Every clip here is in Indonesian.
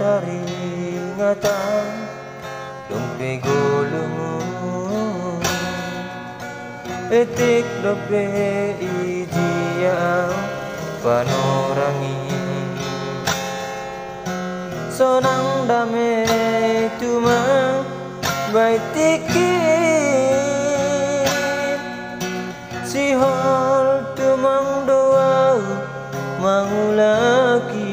taringatan lumpi gulungu etik dope ijia panorangi sonang dame tuma baitiki sihol tumang doa mangulaki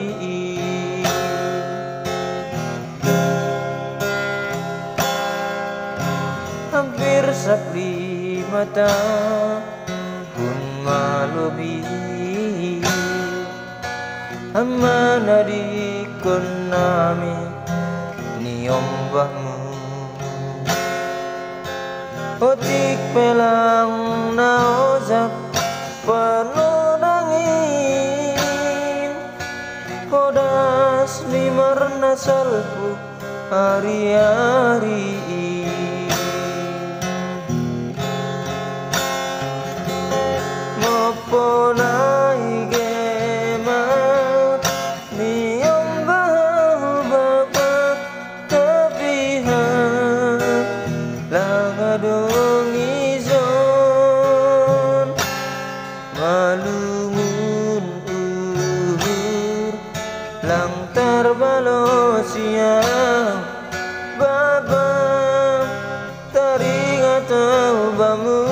hampir sakli mata pun malubi amana di konami niombahmu otik pelang naozak panodangin podas limarna salpu hari-hari moponai gemat niombah bapak tepihan lagadong izon malungun uhur lang terbalo siang bapak taringat bamu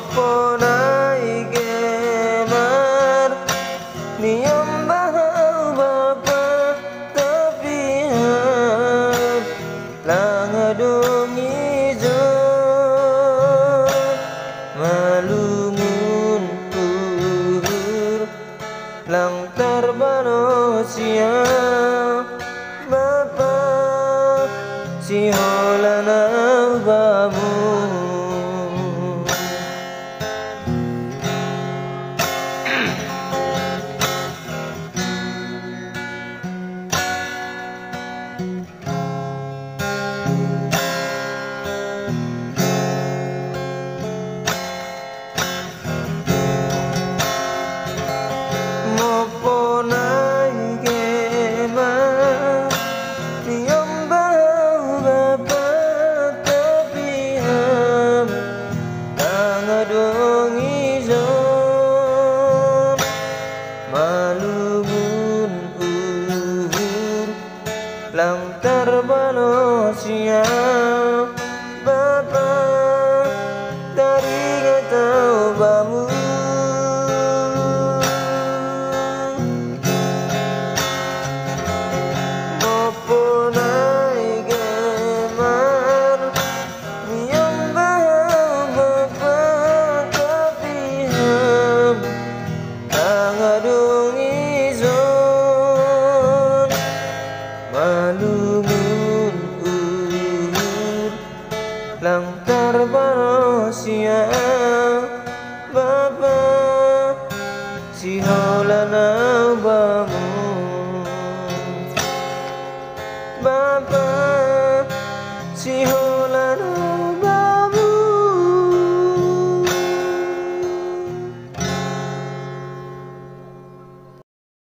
moponai gemar niombah bapak tepihan langadong izon malungun uhur lang terbalo siang bapak siholana bamu moponai gemar niombah bapak tepihan langadong izon malungun uhur lang terbalo siang bapak taringat bamu moponai gemar niombah bapak tepihan langadong izon malungun uhur lang terbalo siang bapak siholana